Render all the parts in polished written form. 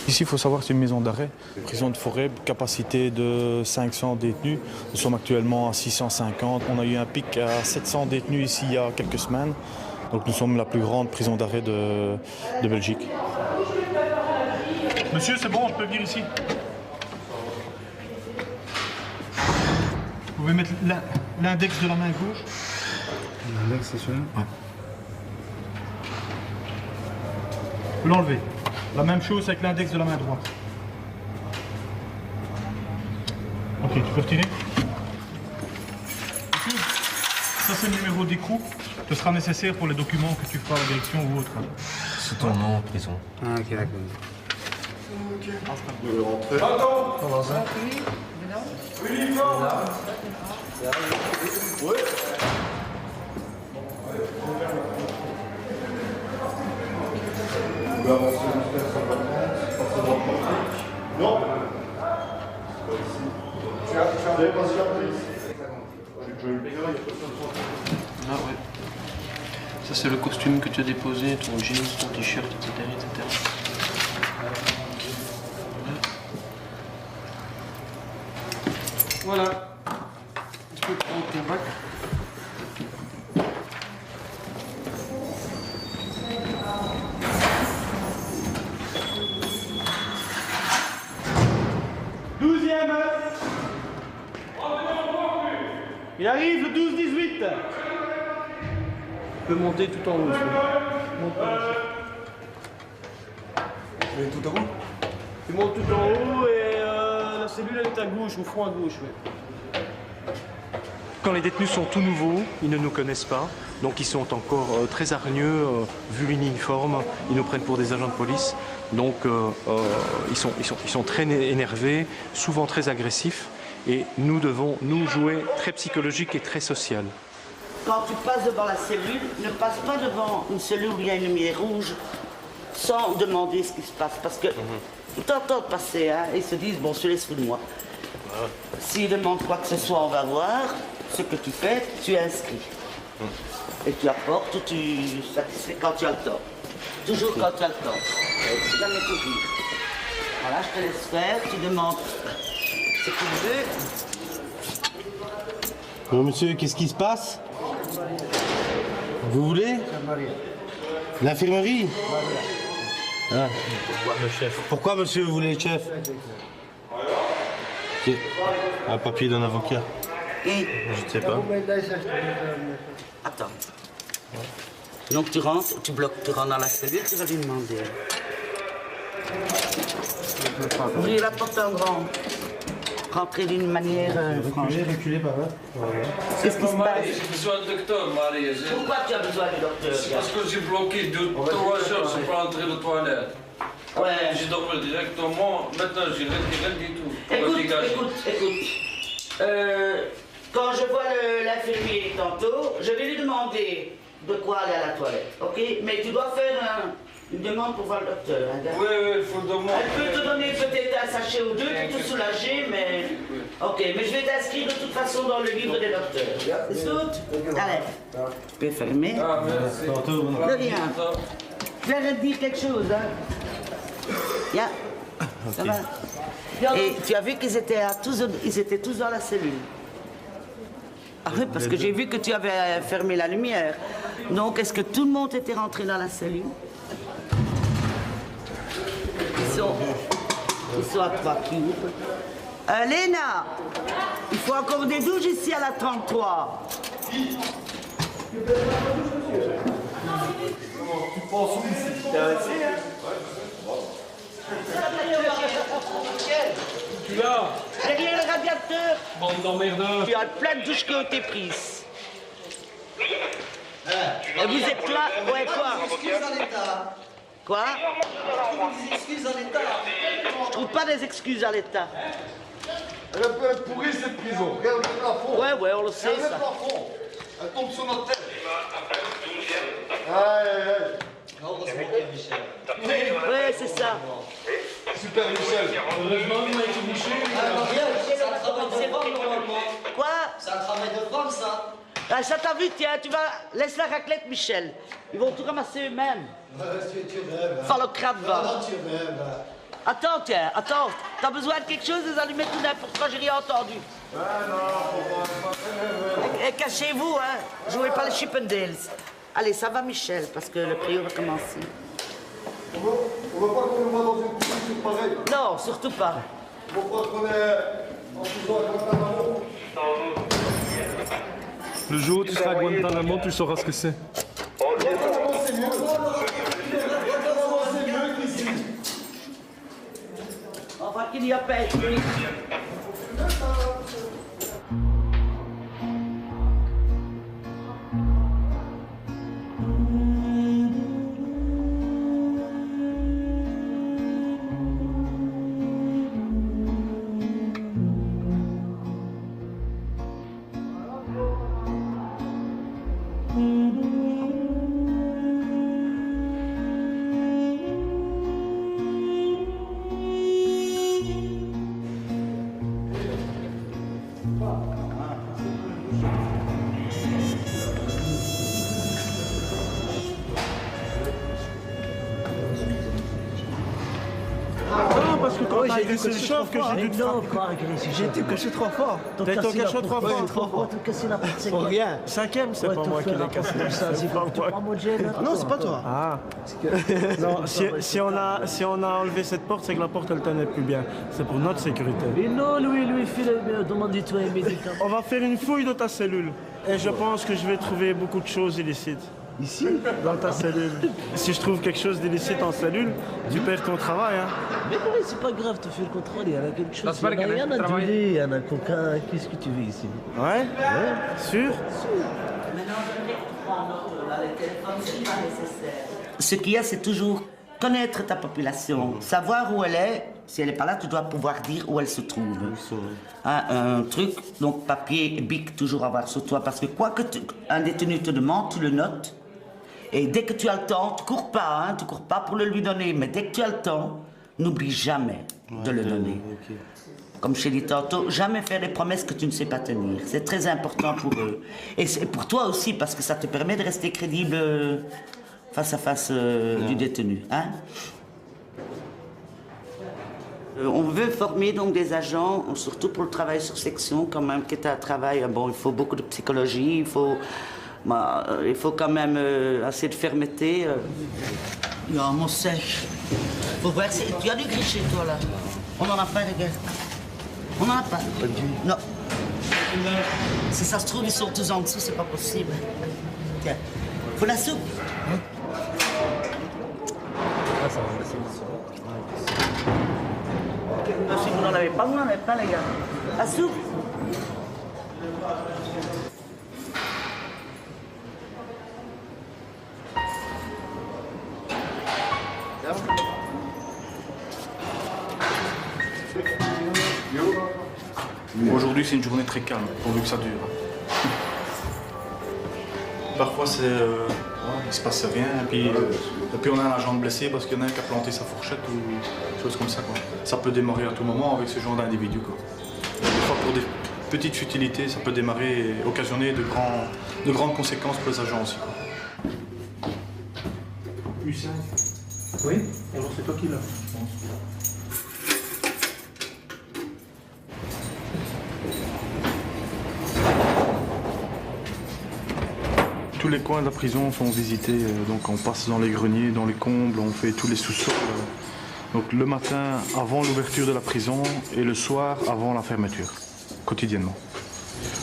Ici, il faut savoir que c'est une maison d'arrêt, prison de Forêt, capacité de 500 détenus. Nous sommes actuellement à 650. On a eu un pic à 700 détenus ici il y a quelques semaines. Donc nous sommes la plus grande prison d'arrêt de Belgique. Monsieur, c'est bon, on peut venir ici. Vous pouvez mettre l'index de la main gauche. L'index, c'est celui-là? Ouais. Vous pouvez l'enlever. La même chose avec l'index de la main droite. Ok, tu peux retirer. Monsieur, ça c'est le numéro d'écrou. Ce sera nécessaire pour les documents que tu feras à la direction ou autre. C'est ton nom en prison. Ah, ok, d'accord. Vous pouvez rentrer. Comment ça? Oui. Vous pouvez avancer jusqu'à 50 passer dans le portique. Non. Tu as des patients ici. Tu veux le payer, il y a personne de Ah ouais. Ça c'est le costume que tu as déposé, ton jeans, ton t-shirt, etc., etc. Voilà. Tu peux prendre ton bac. Il arrive le 12-18. Tu peux monter tout en haut. Monte Tout en haut? tu montes tout en haut et la cellule elle est à gauche, au fond à gauche. Ouais. Quand les détenus sont tout nouveaux, ils ne nous connaissent pas, donc ils sont encore très hargneux, vu l'uniforme, ils nous prennent pour des agents de police, donc ils sont très énervés, souvent très agressifs, et nous devons nous jouer très psychologique et très social. Quand tu passes devant la cellule, ne passe pas devant une cellule où il y a une lumière rouge sans demander ce qui se passe, parce que ils t'entendent passer, hein, et ils se disent, bon, je te laisse de moi. S'ils demandent quoi que ce soit, on va voir. Ce que tu fais, tu inscris. Et tu apportes ou tu satisfais quand tu as le temps. Toujours quand tu as le temps. C'est jamais toujours. Voilà, je te laisse faire, tu demandes ce que tu veux. Bon, monsieur, qu'est-ce qui se passe? Vous voulez? L'infirmerie? Ah. Pourquoi le chef? Pourquoi, monsieur, vous voulez le chef? Un papier d'un avocat. Et Je ne sais pas. attends. Donc tu rentres, tu bloques, tu rentres dans la cellule, tu vas lui demander. Ouvrir la porte en grand. Rentrer d'une manière franche. Reculez par là. Qu'est-ce qui se passe? J'ai besoin de docteur, Marie. Pourquoi tu as besoin du docteur? C'est parce que j'ai bloqué 2-3 heures, je peux entrer aux toilettes. Ouais. J'ai dormi directement, maintenant j'ai rien du tout. On va dégager. Écoute. Quand je vois l'infirmier tantôt, je vais lui demander de quoi aller à la toilette, ok? Mais tu dois faire une demande pour voir le docteur, hein, gars. Oui, il faut demander. Elle peut te donner peut-être un sachet ou deux pour te soulager, mais... Ok, mais je vais t'inscrire de toute façon dans le livre des docteurs. C'est tout? Allez, tu peux fermer. Ah, merci. De rien. Je vais te dire quelque chose, hein. Viens. Ça va? Et tu as vu qu'ils étaient tous dans la cellule. Ah oui, parce que j'ai vu que tu avais fermé la lumière. Donc, est-ce que tout le monde était rentré dans la cellule? Ils sont à 3 cubes. Léna, il faut encore des douches ici à la 33. Tu penses où ici? T'es resté, hein? Tu l'as? Derrière le radiateur, Bande d'emmerdeurs. il y a plein de douches qui ont été prises. Et vous êtes là? Ouais, quoi? Quoi? Des excuses à l'État. Je trouve pas des excuses à l'État. Elle peut être pourrie cette prison. Regarde le plafond. Ouais, on le sait, Regarde le ça. plafond. Elle tombe sur notre tête. Aïe. Ouais, c'est ça. Super Michel. Heureusement qu'on a été bouché. C'est un travail de femme, normalement. Quoi? C'est un travail de femme, ça. Ah, ça t'a vu, tiens, tu vas... Laisse la raclette, Michel. Ils vont tout ramasser eux-mêmes. Tu rêves. Enfin, le crâne va. Tu rêves. Attends, tiens, attends. T'as besoin de quelque chose, des allumettes ou n'importe quoi, j'ai rien entendu. Et cachez-vous, hein. Jouez pas les Chippendales. Allez, ça va, Michel, parce que le préau va commencer. On veut pas qu'on nous voit dans une position pareille. Non, surtout pas. On croit qu'on est en faisant à Guantanamo. Le jour où tu seras à Guantanamo, tu sauras ce que c'est. Guantanamo, c'est mieux. Guantanamo, c'est mieux qu'ici. Enfin, qu'il n'y a pas. Parce que quand t'as agressé le chef, que j'ai dû te frapper. J'ai été caché 3 fois. T'as été caché 3 fois. Pour rien. 5e, c'est pas moi qui l'ai cassé. C'est pas moi. Ah non, c'est pas toi. Ah. Non, si on a enlevé cette porte, c'est que la porte elle tenait plus bien. C'est pour notre sécurité. Mais non, Louis, demande-toi un médicament. On va faire une fouille dans ta cellule. Et je pense que je vais trouver beaucoup de choses illicites. Ici? Dans ta cellule. Si je trouve quelque chose d'illicite en cellule, tu perds ton travail. Hein. Mais non, c'est pas grave, tu fais le contrôle, il y en a quelque chose. Il y en a du lait, il y en a coca, qu'est-ce que tu veux ici? Ouais? Sûr? Ce qu'il y a, c'est toujours connaître ta population, savoir où elle est. Si elle n'est pas là, tu dois pouvoir dire où elle se trouve. Un truc, donc papier, bic, toujours avoir sur toi, parce que quoi que un détenu te demande, tu le notes. Et dès que tu as le temps, tu cours pas pour le lui donner, mais dès que tu as le temps, n'oublie jamais de le donner. Comme je t'ai dit tantôt, jamais faire des promesses que tu ne sais pas tenir. C'est très important pour eux. Et c'est pour toi aussi, parce que ça te permet de rester crédible face à face du détenu. Hein? On veut former donc des agents, surtout pour le travail sur section, quand même, qui est un travail, bon, il faut beaucoup de psychologie, il faut quand même assez de fermeté. Il y a un mot sèche. Faut voir, tu as du gris chez toi, là. On n'en a pas, les gars. On n'en a pas. Non. Si ça se trouve, ils sont tous en dessous, c'est pas possible. Tiens. Faut la soupe? Si vous n'en avez pas, les gars. La soupe? Aujourd'hui, c'est une journée très calme, pourvu que ça dure. Parfois, il se passe rien, et puis on a un agent de blessé parce qu'il y en a un qui a planté sa fourchette ou des choses comme ça. Quoi. Ça peut démarrer à tout moment avec ce genre d'individu. Des fois, pour des petites futilités, ça peut démarrer et occasionner de grandes conséquences pour les agents aussi. Quoi. U5. Oui? Alors c'est toi qui l'as, je pense. Tous les coins de la prison sont visités, donc on passe dans les greniers, dans les combles, on fait tous les sous-sols. Donc le matin avant l'ouverture de la prison et le soir avant la fermeture, quotidiennement.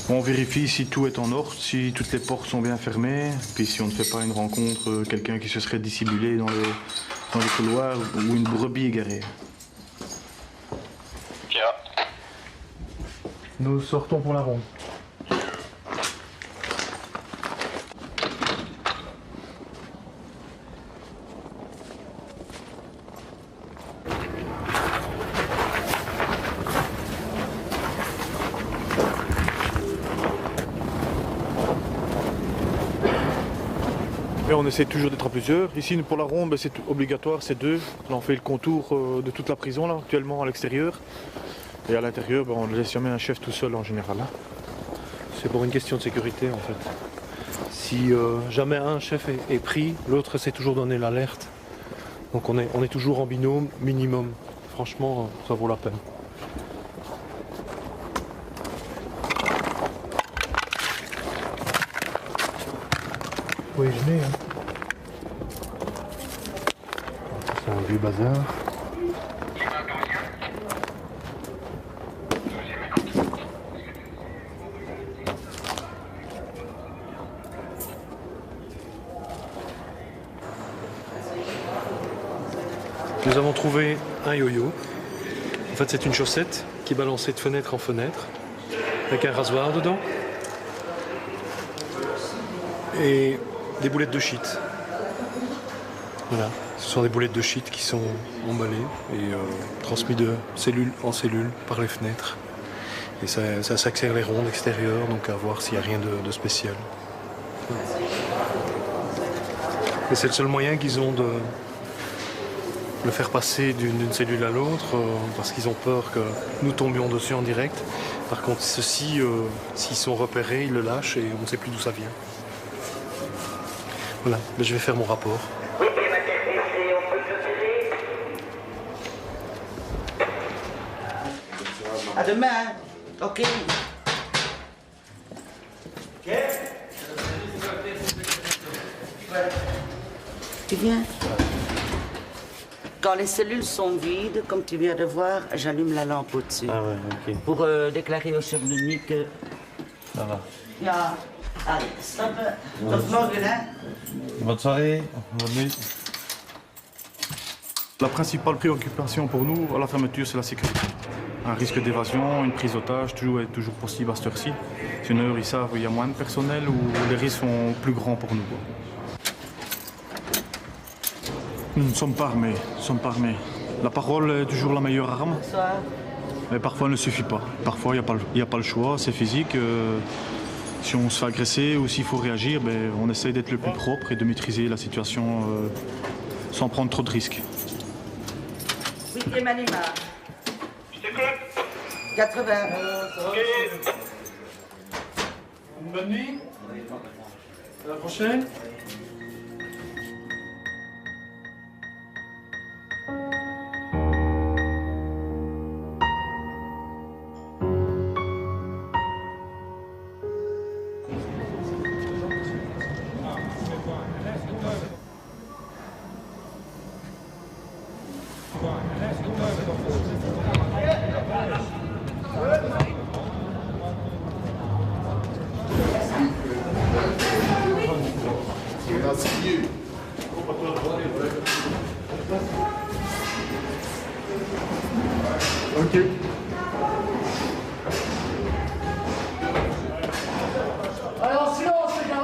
On vérifie si tout est en ordre, si toutes les portes sont bien fermées, puis si on ne fait pas une rencontre, quelqu'un qui se serait dissimulé dans les couloirs ou une brebis égarée. Nous sortons pour la ronde. Et on essaie toujours d'être à plusieurs. Ici, pour la ronde, c'est obligatoire, c'est 2. Là, on fait le contour de toute la prison, là, actuellement, à l'extérieur. Et à l'intérieur, on ne laisse jamais un chef tout seul, en général. Hein. C'est pour une question de sécurité, en fait. Si jamais un chef est pris, l'autre sait toujours donner l'alerte. Donc on est toujours en binôme, minimum. franchement, ça vaut la peine. Oui, je l'ai. C'est un vieux bazar. Nous avons trouvé un yo-yo. En fait, c'est une chaussette qui est balancée de fenêtre en fenêtre, avec un rasoir dedans et des boulettes de shit. Voilà, ce sont des boulettes de shit qui sont emballées et transmises de cellule en cellule par les fenêtres. Et ça s'accélère les rondes extérieures, donc à voir s'il n'y a rien de spécial. Et c'est le seul moyen qu'ils ont de le faire passer d'une cellule à l'autre, parce qu'ils ont peur que nous tombions dessus en direct. Par contre, ceux-ci, s'ils sont repérés, ils le lâchent et on ne sait plus d'où ça vient. Voilà, là, je vais faire mon rapport. À demain, ok. Tu viens? Quand les cellules sont vides, comme tu viens de voir, j'allume la lampe au-dessus. Ah ouais, ok. Pour déclarer au chef de nuit que... Ça va. Ja, allez, stop. Tot morgen, hein. Bonne soirée, bonne nuit. La principale préoccupation pour nous à la fermeture, c'est la sécurité. Un risque d'évasion, une prise d'otage, est toujours possible à cette heure-ci. C'est une heure, ils savent qu'il y a moins de personnel ou les risques sont plus grands pour nous. Nous ne sommes pas armés, La parole est toujours la meilleure arme. Bonsoir. Mais parfois, elle ne suffit pas. Parfois, il n'y a pas le choix, c'est physique. Si on se fait agresser ou s'il faut réagir, on essaye d'être le plus propre et de maîtriser la situation sans prendre trop de risques. 8e animal. Je t'écoute. 80. Ok. Une bonne nuit. À la prochaine. Ok. Alors, silence, les gars!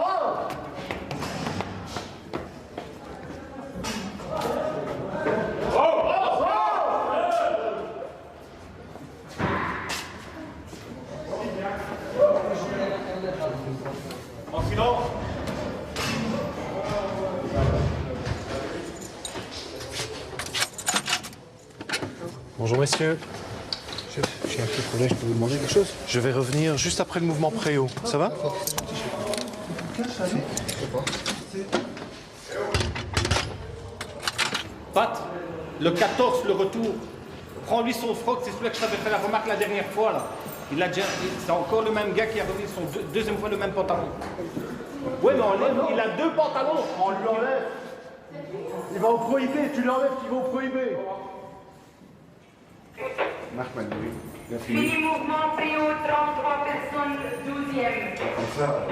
En silence. Bonjour messieurs. J'ai un petit problème, je peux vous demander quelque chose? Je vais revenir juste après le mouvement préau. Ça va? Pat, le 14, le retour. Prends-lui son froc, c'est celui que je t'avais fait la remarque la dernière fois là. Il a déjà, c'est encore le même gars qui a remis son deuxième fois le même pantalon. Ouais, mais il a deux pantalons. On lui enlève. Il va au prohiber, tu l'enlèves, il va au prohiber. Marc Manu, la fille. Mini mouvement préau, 33 personnes, 12e. Comme ça,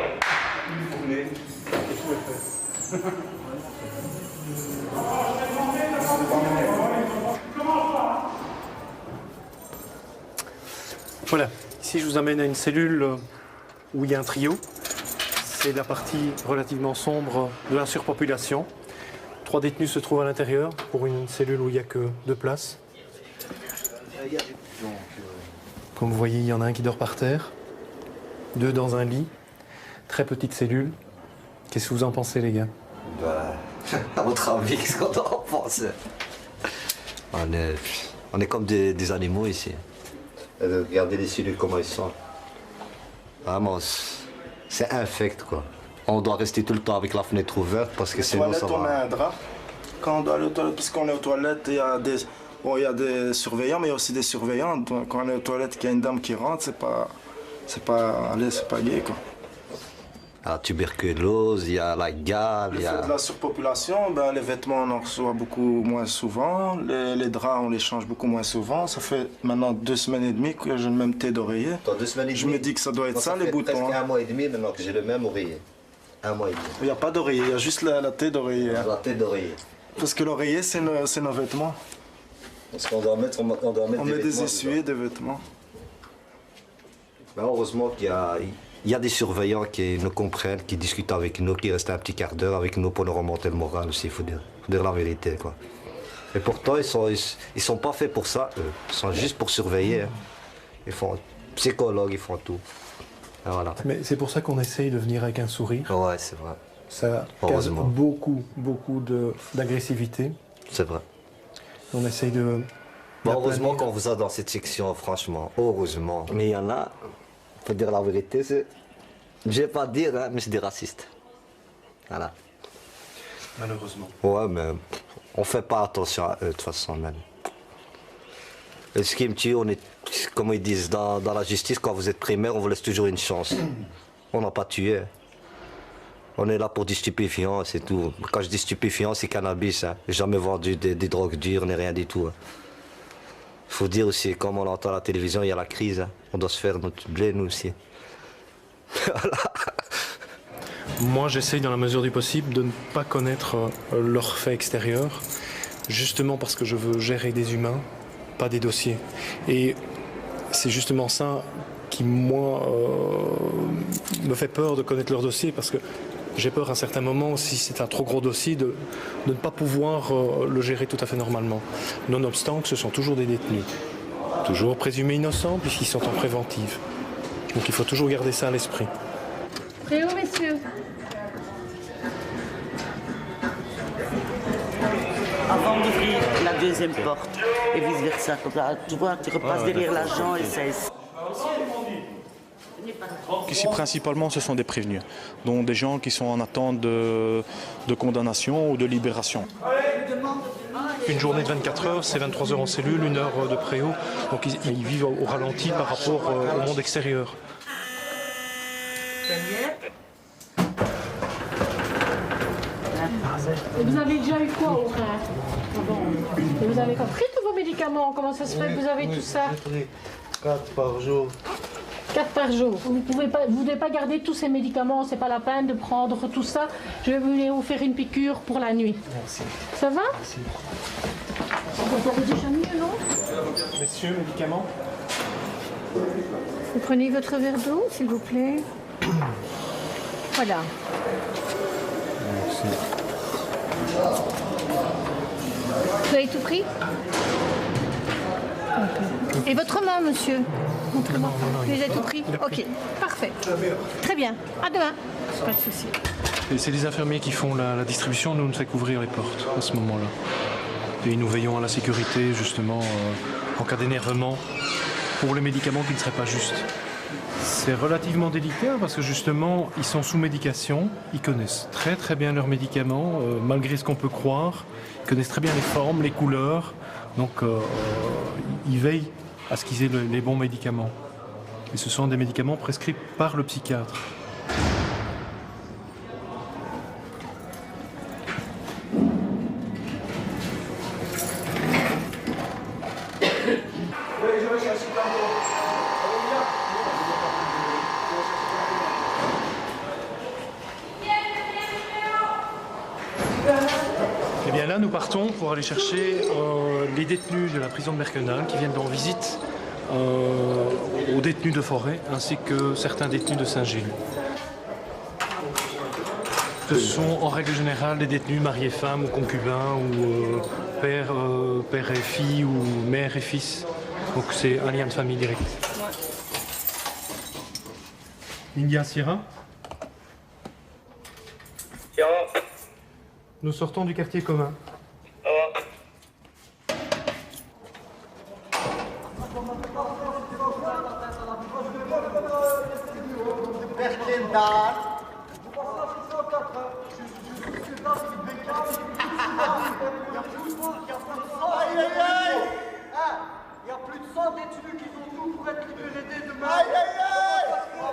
une fournée, et tout est fait. Voilà. Ici, je vous amène à une cellule où il y a un trio. C'est la partie relativement sombre de la surpopulation. 3 détenus se trouvent à l'intérieur pour une cellule où il n'y a que 2 places. Comme vous voyez, il y en a un qui dort par terre, 2 dans un lit, très petite cellule. Qu'est-ce que vous en pensez, les gars? À votre avis, qu'est-ce qu'on en pense? On est comme des animaux ici. Regardez les cellules, comment ils sont. Vraiment, c'est infect, quoi. On doit rester tout le temps avec la fenêtre ouverte parce que sinon ça va. On met un drap. Quand on doit aller aux toilettes, parce qu'on est aux toilettes, il y a Bon, il y a des surveillants, mais il y a aussi des surveillants. Quand on est aux toilettes, qu'il y a une dame qui rentre, c'est pas gay, quoi. La tuberculose, il y a la gale, Le fait de la surpopulation, ben, les vêtements on en reçoit beaucoup moins souvent, les draps on les change beaucoup moins souvent. Ça fait maintenant 2 semaines et demie que j'ai le même thé d'oreiller. Je me dis que ça doit être ça les boutons. Ça fait presque 1 mois et demi maintenant que j'ai le même oreiller. 1 mois et demi. Il n'y a pas d'oreiller, il y a juste la thé d'oreiller. La thé d'oreiller. Parce que l'oreiller c'est nos vêtements. Parce qu'on doit mettre, on met des essuies, des vêtements. Ben, heureusement qu'il y a des surveillants qui nous comprennent, qui discutent avec nous, qui restent un petit quart d'heure avec nous pour nous remonter le moral aussi, il faut dire la vérité, quoi. Et pourtant, ils sont pas faits pour ça, eux. Ils sont juste pour surveiller. Hein. Ils font psychologue, ils font tout. Et voilà. Mais c'est pour ça qu'on essaye de venir avec un sourire. Ouais, c'est vrai. Ça casse beaucoup d'agressivité. C'est vrai. On essaye de... Bon, heureusement qu'on vous a dans cette section, franchement. Heureusement. Mais il y en a, faut dire la vérité, c'est... Je vais pas dire, hein, mais c'est des racistes. Voilà. Malheureusement. Ouais, mais on fait pas attention à eux, de toute façon, même. Et ce qui me tue, on est, comme ils disent dans la justice, quand vous êtes primaire, on vous laisse toujours une chance. On n'a pas tué. On est là pour des stupéfiants, c'est tout. Quand je dis stupéfiants, c'est cannabis. Hein. J'ai jamais vendu des drogues dures, ni rien du tout. Hein. Faut dire aussi, comme on entend à la télévision, il y a la crise. Hein. On doit se faire notre blé, nous aussi. Voilà. Moi, j'essaye dans la mesure du possible de ne pas connaître leurs faits extérieurs, justement parce que je veux gérer des humains, pas des dossiers. Et c'est justement ça qui, moi, me fait peur de connaître leurs dossiers, parce que j'ai peur à un certain moment, si c'est un trop gros dossier, de ne pas pouvoir le gérer tout à fait normalement. Nonobstant que ce sont toujours des détenus, toujours présumés innocents puisqu'ils sont en préventive. Donc il faut toujours garder ça à l'esprit. Très haut, messieurs. Avant d'ouvrir la deuxième porte et vice versa, tu vois, tu repasses derrière l'agent et ça. Ici, principalement, ce sont des prévenus, donc des gens qui sont en attente de condamnation ou de libération. Une journée de 24 heures, c'est 23 heures en cellule, 1 heure de préau, donc ils vivent au ralenti par rapport au monde extérieur. Et vous avez déjà eu quoi au rein avant? Et vous avez pris tous vos médicaments? Comment ça se fait que vous avez tout ça? 4 par jour. 4 par jour. Vous ne devez pas garder tous ces médicaments, c'est pas la peine de prendre tout ça. Je vais venir vous faire une piqûre pour la nuit. Merci. Ça va? Merci. Vous avez déjà mieux, non? Messieurs, médicaments. Vous prenez votre verre d'eau, s'il vous plaît. Voilà. Merci. Vous avez tout pris? Et votre main, monsieur? Montrez-moi. Vous avez tout pris? Ok, parfait. Très bien. À demain. Pas de souci. Et c'est les infirmiers qui font la distribution, nous ne fait qu'ouvrir les portes à ce moment-là. Et nous veillons à la sécurité, justement, en cas d'énervement, pour les médicaments qui ne seraient pas justes. C'est relativement délicat parce que justement, ils sont sous médication, ils connaissent très très bien leurs médicaments, malgré ce qu'on peut croire. Ils connaissent très bien les formes, les couleurs, donc ils veillent à ce qu'ils aient les bons médicaments. Et ce sont des médicaments prescrits par le psychiatre. Et bien là, nous partons pour aller chercher les détenus de la prison de Merckenal qui viennent rendre visite aux détenus de Forêt ainsi que certains détenus de Saint-Gilles. Ce sont en règle générale des détenus mariés femmes ou concubins ou père et fille ou mère et fils. Donc c'est un lien de famille direct. India Sierra. Nous sortons du quartier commun. Aïe aïe aïe! 100 détenus qui font tout pour être libérés demain. Aïe, aïe, aïe!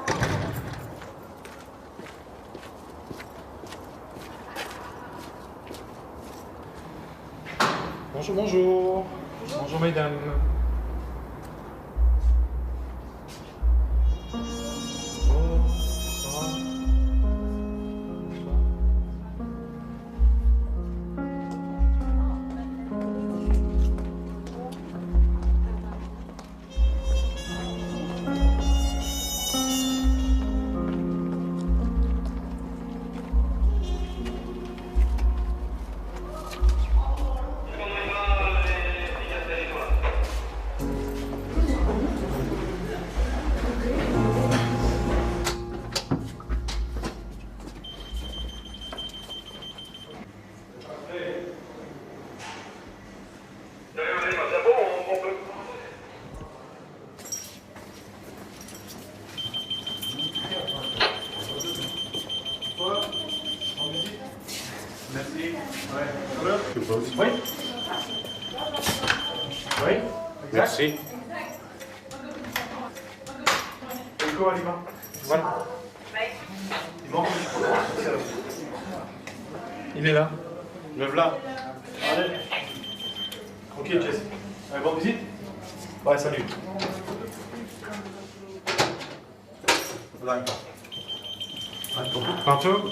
Bonjour, bonjour. Bonjour, mesdames. Oui. Oui. Merci. Go, Alima. Voilà. Il est là. Lève là. Allez. Ok, Jess. Allez, bonne visite. Ouais, salut. Voilà. Tantôt.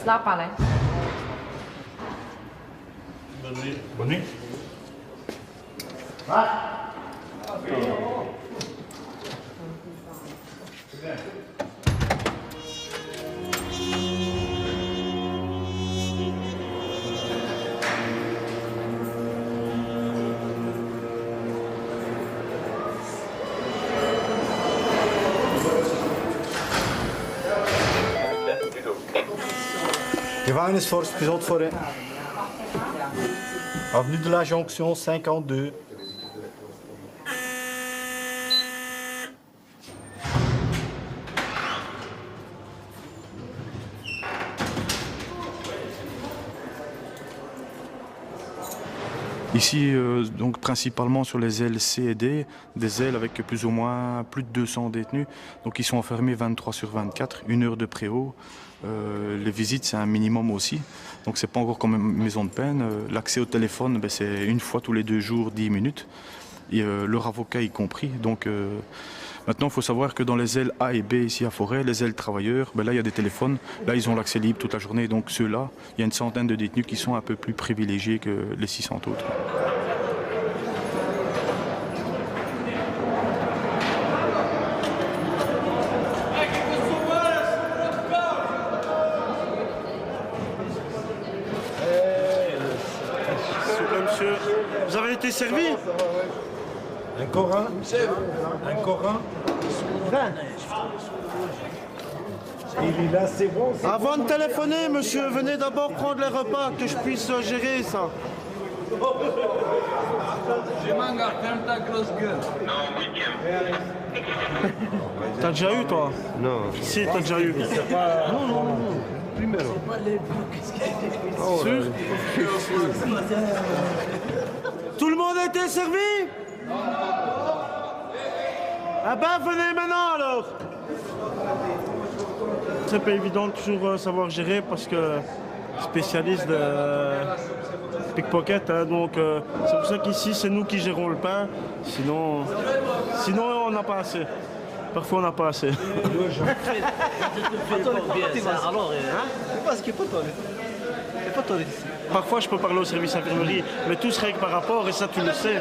Slaap ale. Bonne nuit. Gevangenisforce plus forêt. Avenue de la Jonction 52. Ici, donc principalement sur les ailes C et D, des ailes avec plus ou moins plus de 200 détenus. Donc ils sont enfermés 23 sur 24, 1 heure de préau. Les visites, c'est un minimum aussi. Donc c'est pas encore comme une maison de peine. L'accès au téléphone, ben, c'est une fois tous les 2 jours, 10 minutes. Et leur avocat y compris. Donc maintenant, il faut savoir que dans les ailes A et B ici à Forêt, les ailes travailleurs, ben là il y a des téléphones. Là ils ont l'accès libre toute la journée. Donc ceux-là, il y a une centaine de détenus qui sont un peu plus privilégiés que les 600 autres. Monsieur, vous avez été servi? Un Coran. Un Coran. Il est là, c'est bon. Avant de téléphoner, monsieur, venez d'abord prendre les repas, que je puisse gérer ça. J'ai manga, ferme ta grosse gueule. T'as déjà eu, toi? Non. Si, t'as déjà eu. Non, non, non. C'est pas les boucs. Sûr? Tout le monde a été servi? Ah ben, venez maintenant alors. C'est pas évident de toujours savoir gérer parce que spécialiste de pickpocket, hein, donc c'est pour ça qu'ici c'est nous qui gérons le pain. Sinon on n'a pas assez. Parfois on n'a pas assez. Alors, c'est pas ce qui est pas toi. C'est pas toi ici. Parfois, je peux parler au service infirmerie, mais tout se règle par rapport, et ça, tu le sais.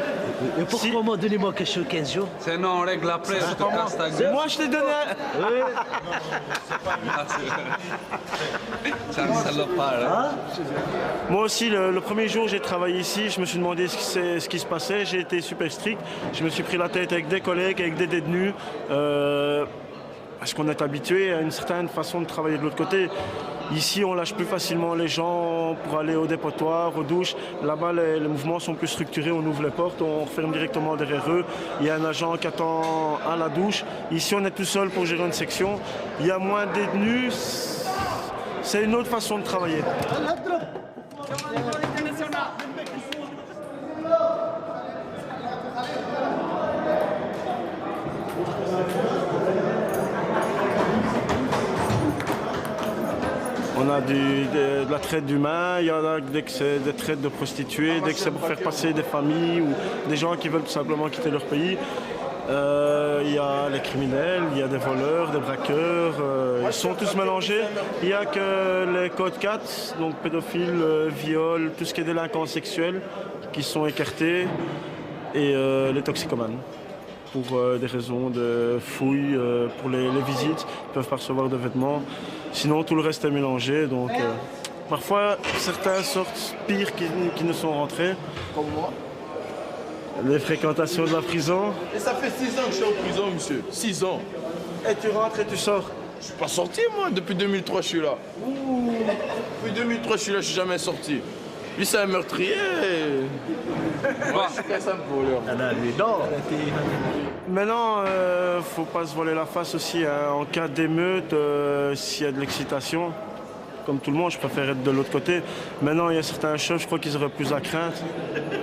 Et pourquoi moi, donnez-moi quelque chose 15 jours? Sinon, on règle après, je te casse ta gueule. Moi, je t'ai donné C'est un salopard, hein. Moi aussi, le premier jour j'ai travaillé ici, je me suis demandé ce qui se passait, j'ai été super strict, je me suis pris la tête avec des collègues, avec des détenus, parce qu'on est habitué à une certaine façon de travailler de l'autre côté. Ici, on lâche plus facilement les gens pour aller au dépotoir, aux douches. Là-bas, les mouvements sont plus structurés, on ouvre les portes, on referme directement derrière eux. Il y a un agent qui attend à la douche. Ici, on est tout seul pour gérer une section. Il y a moins de détenus. C'est une autre façon de travailler. On a de la traite d'humains, il y en a dès que c'est des traites de prostituées, dès que c'est pour faire passer des familles ou des gens qui veulent tout simplement quitter leur pays. Il y a les criminels, il y a des voleurs, des braqueurs, ils sont tous mélangés. Il n'y a que les codes 4, donc pédophiles, viol, tout ce qui est délinquants sexuels qui sont écartés et les toxicomanes. Pour des raisons de fouilles, pour les visites, ils ne peuvent pas recevoir de vêtements. Sinon, tout le reste est mélangé. Donc, parfois, certains sortent pires qui ne sont rentrés. Comme moi. Les fréquentations de la prison. Et ça fait 6 ans que je suis en prison, monsieur. 6 ans. Et tu rentres et tu sors? Je suis pas sorti, moi. Depuis 2003, je suis là. Depuis 2003, je suis là, je suis jamais sorti. Lui, c'est un meurtrier. Moi, je suis qu'un simple voleur. Maintenant, faut pas se voiler la face aussi. Hein. En cas d'émeute, s'il y a de l'excitation, comme tout le monde, je préfère être de l'autre côté. Maintenant, il y a certains chefs, je crois qu'ils auraient plus à craindre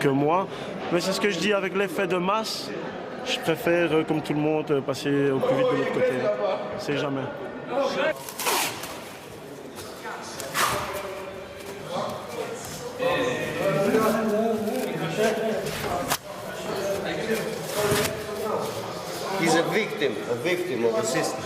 que moi. Mais c'est ce que je dis, avec l'effet de masse, je préfère, comme tout le monde, passer au plus vite de l'autre côté. C'est jamais. He's a victim of the system.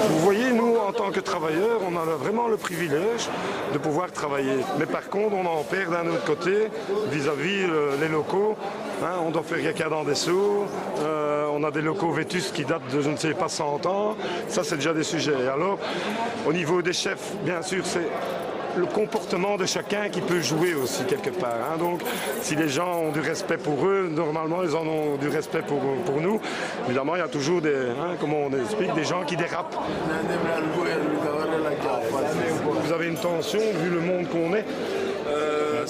Vous voyez, nous, en tant que travailleurs, on a vraiment le privilège de pouvoir travailler. Mais par contre, on en perd d'un autre côté, vis-à-vis les locaux. Hein, on doit faire caca dans des seaux, on a des locaux vétustes qui datent de je ne sais pas 100 ans. Ça, c'est déjà des sujets. Et alors, au niveau des chefs, bien sûr, c'est le comportement de chacun qui peut jouer aussi quelque part. Hein. Donc, si les gens ont du respect pour eux, normalement, ils en ont du respect pour nous. Évidemment, il y a toujours des, hein, comment on explique, des gens qui dérapent. Vous avez une tension, vu le monde qu'on est.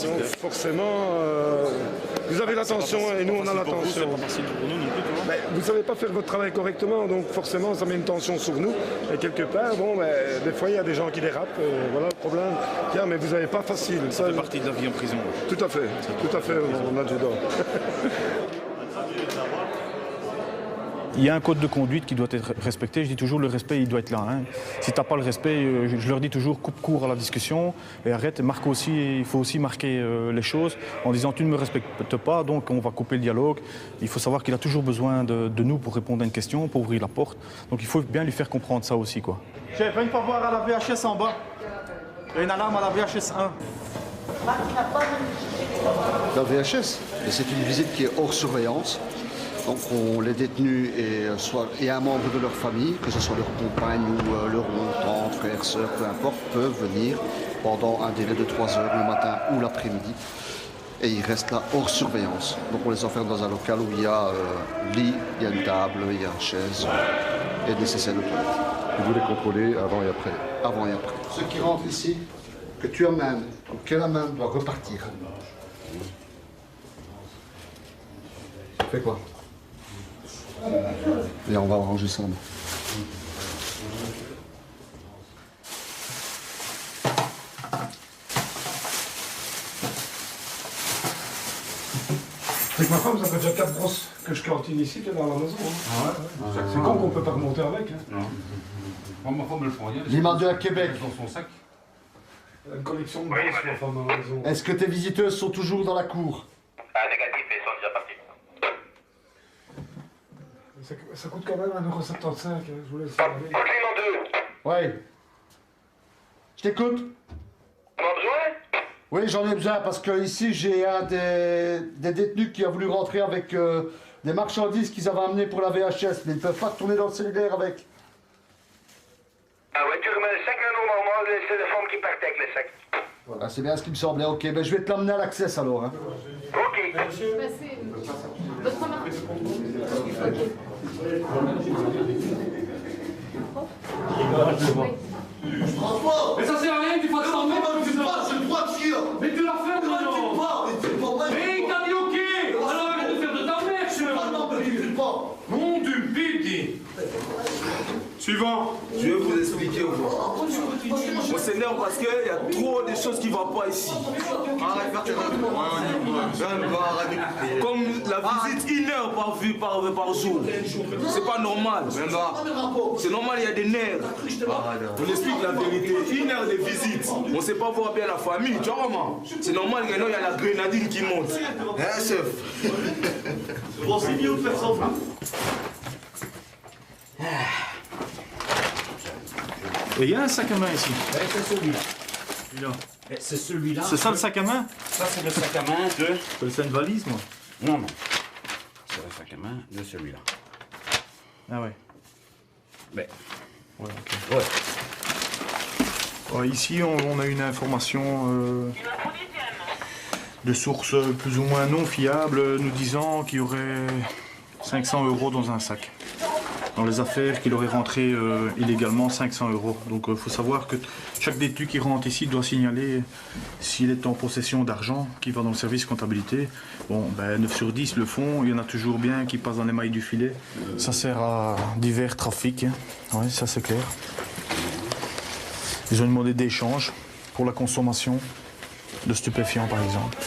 Donc forcément, vous avez la tension et nous on a la tension. Vous ne savez pas faire votre travail correctement, donc forcément ça met une tension sur nous. Et quelque part, bon, des fois il y a des gens qui dérapent, voilà le problème. Tiens, mais vous n'avez pas facile. Ça fait partie de la vie en prison. Tout à fait, mon adjudant. Il y a un code de conduite qui doit être respecté. Je dis toujours, le respect, il doit être là. Hein. Si tu n'as pas le respect, je leur dis toujours, coupe court à la discussion et arrête. Marque aussi, il faut aussi marquer les choses en disant, tu ne me respectes pas, donc on va couper le dialogue. Il faut savoir qu'il a toujours besoin de nous pour répondre à une question, pour ouvrir la porte. Donc il faut bien lui faire comprendre ça aussi, quoi. Chef, une fois voir à la VHS en bas. Il y a une alarme à la VHS 1. La VHS, c'est une visite qui est hors surveillance. Donc les détenus et un membre de leur famille, que ce soit leur compagne ou leur tante, frère, sœur, peu importe, peuvent venir pendant un délai de 3 heures le matin ou l'après-midi. Et ils restent là hors surveillance. Donc on les enferme dans un local où il y a lit, il y a une table, il y a une chaise et nécessaire de toilette. Et vous les contrôlez avant et après? Avant et après. Ceux qui rentrent ici, que tu amènes ou qu'elle amène, doit repartir. Fais quoi? Et on va ranger ça. C'est que ma femme, ça fait déjà 4 brosses que je cantine ici, qu'elle est dans la maison. Hein. Ah ouais. C'est con qu'on ne peut pas remonter avec. Hein. Non. Moi, ma femme me le prend rien. L'image à Québec. Dans son sac. Elle a une collection de brosses, ma femme, dans la maison. Est-ce que tes visiteuses sont toujours dans la cour? Ah, négatif, ils sont déjà partis. Ça coûte quand même 1,75 €, je vous laisse aller. Ouais. Je t'écoute. On a besoin? Oui, j'en ai besoin parce que ici j'ai un des détenus qui a voulu rentrer avec des marchandises qu'ils avaient amenées pour la VHS, mais ils ne peuvent pas retourner dans le cellulaire avec. Ah ouais, tu remets le sac là, normalement, c'est la forme qui partait avec le sac. Voilà, c'est bien ce qui me semblait. Ok, ben je vais te l'amener à l'accès alors. Hein. Ok. Mais ça sert à rien, tu fasses ça en même temps. J'ai le droit de fuir. Mais tu l'as fait, maintenant. Mais il t'a dit ok. Alors arrête de faire de ta mère, je Nom du bidi. Suivant. Je vais vous expliquer au revoir. On s'énerve parce qu'il y a trop de choses qui ne vont pas ici. Comme la visite 1 heure par jour. C'est pas normal. C'est normal, il y a des nerfs. On explique la vérité. 1 heure de visite. On ne sait pas voir bien la famille. Tu vois comment? C'est normal qu'il y a la grenadine qui monte. Hein, chef? Bon, c'est mieux de faire ça. Et il y a un sac à main ici. C'est celui-là. C'est celui-là. C'est ça le sac à main? Ça, c'est le sac à main de... C'est une valise, moi? Non, non. C'est le sac à main de celui-là. Ah ouais. Ben. Ouais, ok. Ouais, ici, on a une information de sources plus ou moins non fiables nous disant qu'il y aurait 500 € dans un sac. Dans les affaires qu'il aurait rentré illégalement 500 €. Donc il faut savoir que chaque détenu qui rentre ici doit signaler s'il est en possession d'argent qui va dans le service comptabilité. Bon, ben 9 sur 10 le font, il y en a toujours bien qui passent dans les mailles du filet. Ça sert à divers trafics, hein. Oui, ça c'est clair. Ils ont demandé d'échanges pour la consommation de stupéfiants par exemple.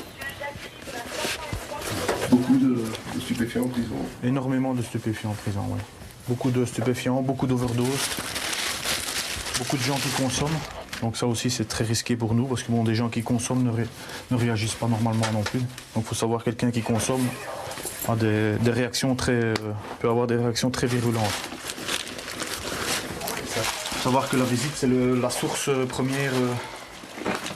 Beaucoup de stupéfiants en prison. Énormément de stupéfiants en prison, oui. Beaucoup de stupéfiants, beaucoup d'overdoses, beaucoup de gens qui consomment. Donc ça aussi c'est très risqué pour nous parce que bon, des gens qui consomment ne réagissent pas normalement non plus. Donc il faut savoir que quelqu'un qui consomme a des réactions peut avoir des réactions très virulentes. Il faut savoir que la visite c'est la source première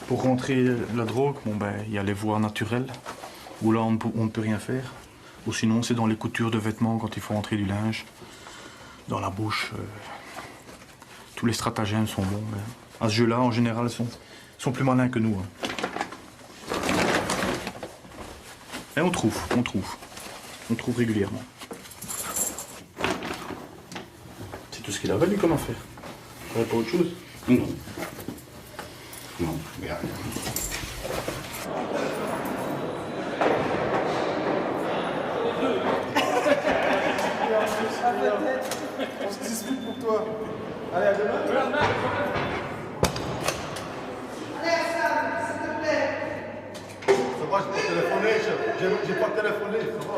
pour rentrer la drogue. Bon ben il y a les voies naturelles où là on ne peut rien faire. Ou sinon c'est dans les coutures de vêtements quand il faut rentrer du linge. Dans la bouche, tous les stratagèmes sont bons. Mais à ce jeu-là, en général, ils sont plus malins que nous. Hein. Et on trouve régulièrement. C'est tout ce qu'il avait, lui, comme affaire. Il n'y avait pas autre chose? Non. Non, mais rien. On se dispute pour toi. Allez, à demain. Ça va, j'ai pas téléphoné, chef. J'ai pas téléphoné, ça va.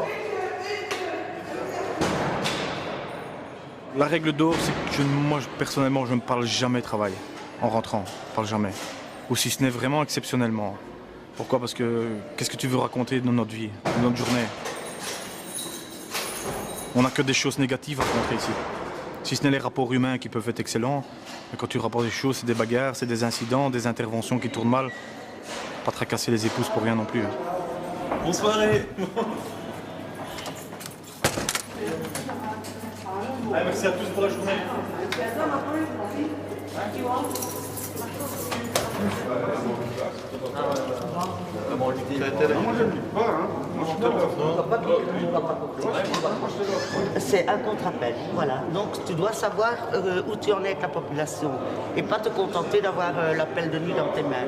La règle d'or, c'est que moi, personnellement, je ne parle jamais travail. En rentrant, je ne parle jamais. Ou si ce n'est vraiment exceptionnellement. Pourquoi? Parce que qu'est-ce que tu veux raconter dans notre vie, dans notre journée? On n'a que des choses négatives à raconter ici. Si ce n'est les rapports humains qui peuvent être excellents, mais quand tu rapportes des choses, c'est des bagarres, c'est des incidents, des interventions qui tournent mal. Pas tracasser les épouses pour rien non plus. Bonne soirée. Allez, merci à tous pour la journée. C'est un contre-appel, voilà. Donc tu dois savoir où tu en es avec la population et pas te contenter d'avoir l'appel de nuit dans tes mains.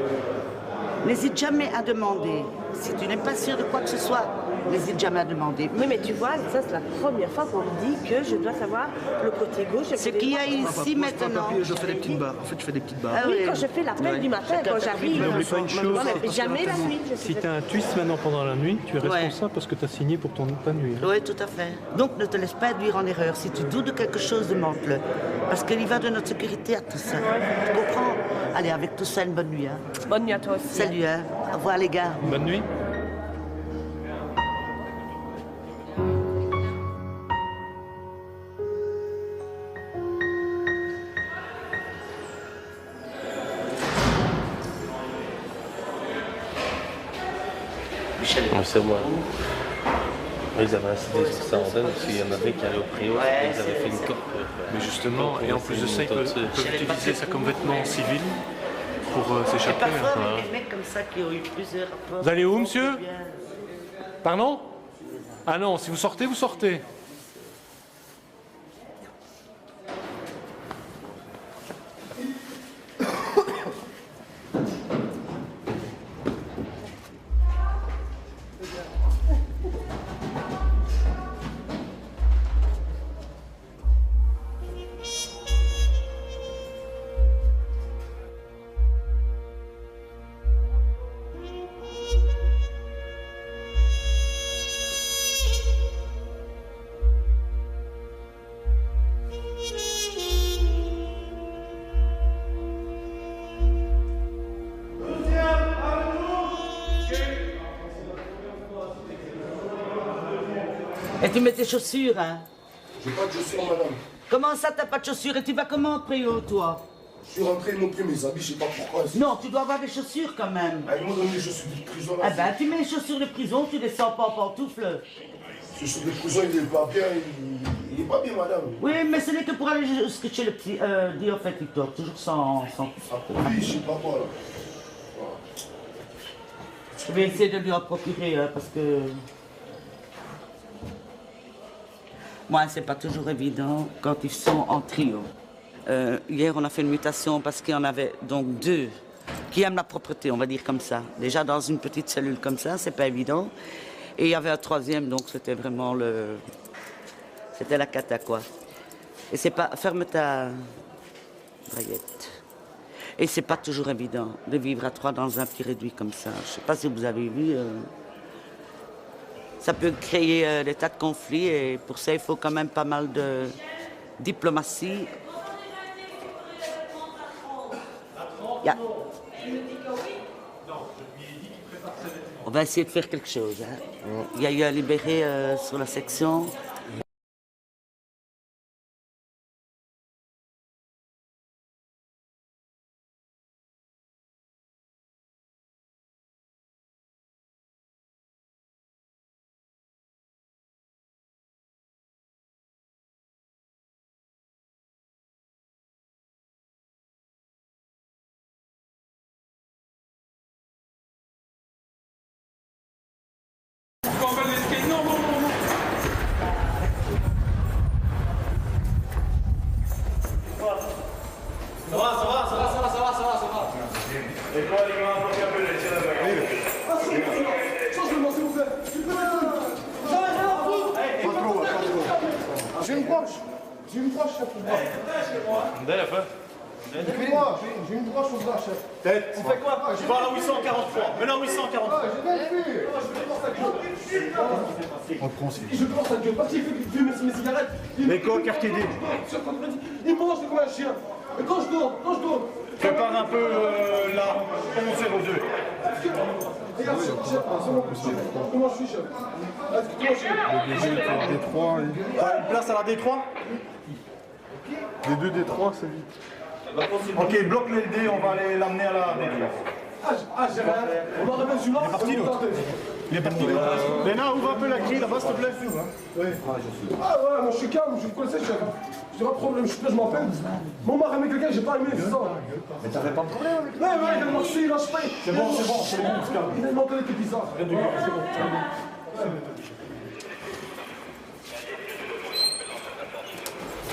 N'hésite jamais à demander. Si tu n'es pas sûr de quoi que ce soit, n'hésite jamais à demander. Oui, mais tu vois, ça c'est la première fois qu'on me dit que je dois savoir le côté gauche. Ce qu'il y a ici maintenant. Je fais des petites barres. En fait, je fais des petites barres. Ah oui, quand je fais l'appel du matin, quand j'arrive. N'oublie pas une chose. Mais jamais la nuit. Si tu as un twist maintenant pendant la nuit, tu es responsable parce que tu as signé pour ton pas nuit. Oui, tout à fait. Donc ne te laisse pas induire en erreur. Si tu doutes de quelque chose, demande-le. Parce qu'il y va de notre sécurité à tout ça. Tu comprends? Allez, avec tout ça, une bonne nuit. Hein. Bonne nuit à toi aussi. Salut, hein. Au revoir les gars. Bonne nuit. C'est moi. Ils avaient incité sur ça antenne parce qu'il y en avait qui allaient au Préau, ils avaient fait une COP. Mais justement, et en plus de ça, ils peuvent utiliser ça comme vêtement civil pour s'échapper. Parfois, des mecs comme ça qui ont eu plusieurs rapports. Vous allez où, monsieur? Pardon? Ah non, si vous sortez, vous sortez. Et tu mets tes chaussures, hein? J'ai pas de chaussures, madame. Comment ça, t'as pas de chaussures? Et tu vas comment, Préau, toi? Je suis rentré, ils m'ont pris mes habits, je sais pas pourquoi. Non, tu dois avoir des chaussures quand même. Ah, ils m'ont donné les chaussures de prison. Là, Eh ben, tu mets les chaussures de prison, tu descends pas en pantoufles. Les chaussures de prison, il est pas bien, il est pas bien, madame. Oui, mais ce n'est que pour aller chez le petit Dio fait TikTok, toujours sans... Oui, je sais pas quoi, là. Je vais essayer de lui en procurer, hein, parce que... Moi, c'est pas toujours évident quand ils sont en trio. Hier, on a fait une mutation parce qu'il y en avait donc deux qui aiment la propreté, on va dire comme ça. Déjà, dans une petite cellule comme ça, c'est pas évident. Et il y avait un troisième, donc c'était vraiment le... C'était la cata, quoi. Et c'est pas... Ferme ta braillette. Et c'est pas toujours évident de vivre à trois dans un petit réduit comme ça. Je sais pas si vous avez vu... Ça peut créer des tas de conflits et pour ça, il faut quand même pas mal de diplomatie. Yeah. On va essayer de faire quelque chose. Hein. Il y a eu à libérer sur la section. Et toi, les gars, bloquez un peu les tiens là-bas. Change-le-moi, s'il vous plaît. Pas trop. J'ai une broche. J'ai une broche, chef. J'ai une broche au bras, chef. Tête, on fait quoi? Je parle à 843. Maintenant 843. J'ai bien vu. On prend aussi. Je pense à Dieu. Parce qu'il fume mes cigarettes. Mais quoi, quartier D? Il mange comme un chien. Et quand je dors, Prépare un peu là, 1102. Regarde, chef, comment je suis, chef? Le D3, t'as une place à la D3? D2, D3, c'est vite. Ok, bloque les D, on va aller l'amener à la D3. Ah, j'ai rien. On va remettre celui-là. Il est parti l'autre. Il est parti l'autre. Léna, ouvre un peu la grille là-bas, s'il te plaît. Oui. Ah ouais, moi je suis calme, je vous connaissais, chef. J'ai pas de problème, je m'appelle. Mon mari aimé quelqu'un, j'ai pas aimé, c'est ça. Mais t'avais pas de problème avec lui? Ouais, il vient de marcher, il lâche pas. C'est bon, calme. Il a une mentalité bizarre. C'est bon.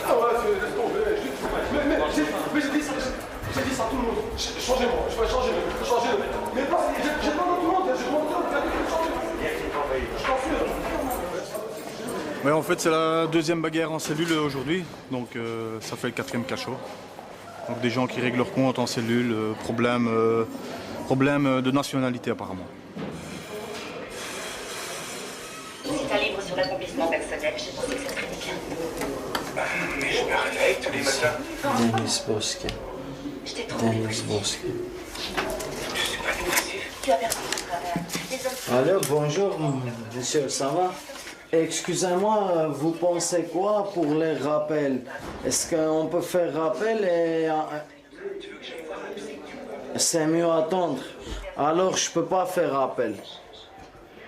Ah ouais, laisse tomber. Mais j'ai dit ça à tout le monde. Changez-moi, je vais changer. Mais pas, j'ai pas dans tout le monde, j'ai montré, on a dit que changer. Je t'en suis. Ouais, en fait, c'est la deuxième bagarre en cellule aujourd'hui, donc ça fait le 4e cachot. Donc des gens qui règlent leur compte en cellule, problème de nationalité apparemment. C'est un livre sur l'accomplissement personnel, je pensais que ça serait bien. Mais je me réveille tous les matins. Denis Bosque. Je t'ai trouvé. Denis Bosque. Tu as perdu. Alors, bonjour, monsieur, ça va? Excusez-moi, vous pensez quoi pour les rappels? Est-ce qu'on peut faire rappel et... C'est mieux attendre. Alors, je peux pas faire rappel.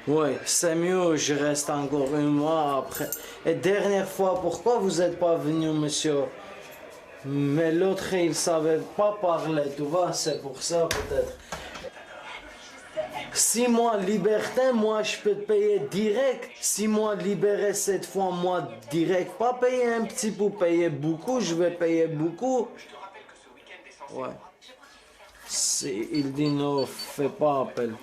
Oui, c'est mieux, je reste encore un mois après. Et dernière fois, pourquoi vous n'êtes pas venu, monsieur? Mais l'autre, il ne savait pas parler, tu vois, c'est pour ça peut-être. 6 mois de liberté, moi je peux te payer direct. 6 mois de libéré cette fois, moi direct. Pas payer un petit peu, payer beaucoup, je vais payer beaucoup. Ouais. Il dit non, fais pas appel.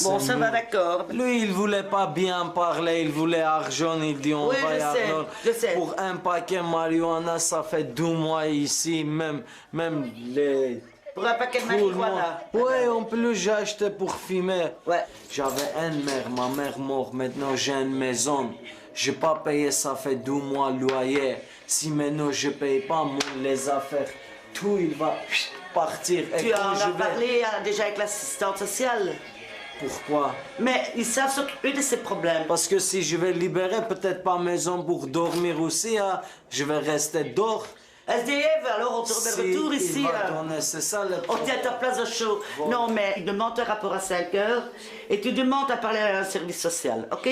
Bon, ça va, d'accord. Lui, il voulait pas bien parler, il voulait argent, il dit on oui, va y Arnold. Je sais. Pour un paquet marijuana, ça fait 2 mois ici, même les... Pour un paquet de marijuana. Oui, en plus, j'ai acheté pour fumer. Ouais. J'avais une mère, ma mère morte, maintenant j'ai une maison. J'ai pas payé, ça fait 2 mois loyer. Si maintenant je paye pas les affaires, tout il va partir. Tu en as parlé déjà avec l'assistante sociale? Pourquoi? Mais ils savent s'occuper de ces problèmes. Parce que si je vais libérer, peut-être pas maison pour dormir aussi, hein, je vais rester dehors. SDF, alors on te remet retour ici. C'est ça le on tient ta place au chaud. Bon. Non, mais il demande un rapport à 5 heures et tu demandes à parler à un service social, ok?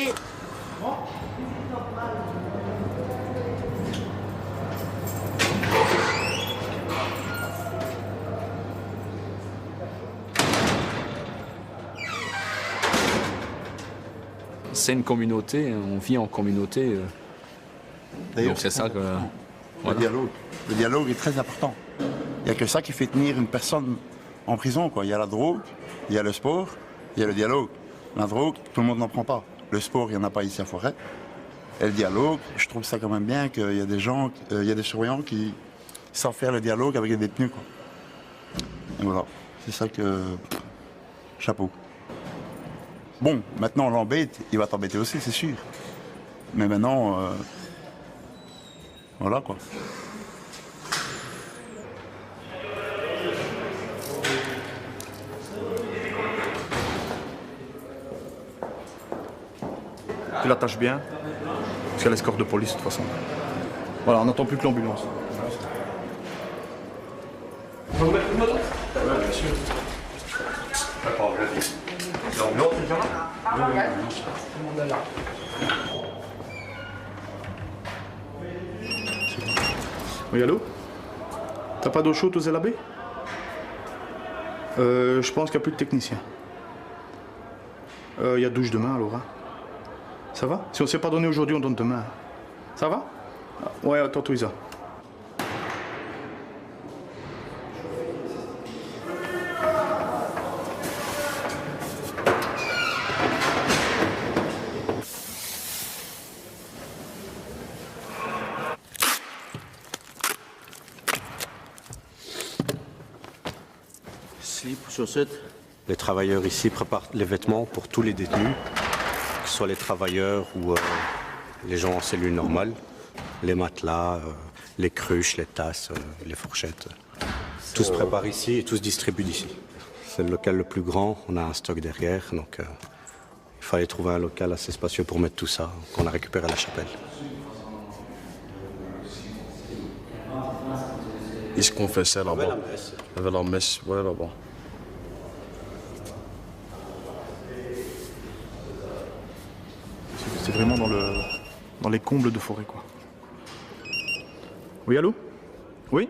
C'est une communauté, on vit en communauté. Donc c'est ça que... Voilà. Le dialogue est très important. Il n'y a que ça qui fait tenir une personne en prison, quoi. Il y a la drogue, il y a le sport, il y a le dialogue. La drogue, tout le monde n'en prend pas. Le sport, il n'y en a pas ici à Forêt. Et le dialogue, je trouve ça quand même bien qu'il y a des gens, il y a des surveillants qui savent faire le dialogue avec les détenus, quoi. Et voilà, c'est ça que... Chapeau. Bon, maintenant on l'embête, il va t'embêter aussi, c'est sûr. Mais maintenant, voilà quoi. Tu l'attaches bien, parce qu'il y a l'escorte de police de toute façon. Voilà, on n'attend plus que l'ambulance. Vous mettre une moto? Oui, bien sûr. L'ambulance, c'est déjà là? Oui, allô? T'as pas d'eau chaude aux LAB? Je pense qu'il n'y a plus de technicien. Il y a douche demain alors. Hein. Ça va? Si on ne s'est pas donné aujourd'hui, on donne demain. Ça va? Ouais, attends, tout ça. Chaussettes. Les travailleurs ici préparent les vêtements pour tous les détenus, que ce soit les travailleurs ou les gens en cellule normale, les matelas, les cruches, les tasses, les fourchettes. Tout se prépare ici et tout se distribue d'ici. C'est le local le plus grand, on a un stock derrière, donc il fallait trouver un local assez spacieux pour mettre tout ça, qu'on a récupéré à la chapelle. Ils se confessaient là-bas. Il y avait la messe, ouais, là-bas. C'est vraiment dans les combles de Forêt, quoi. Oui, allô? Oui?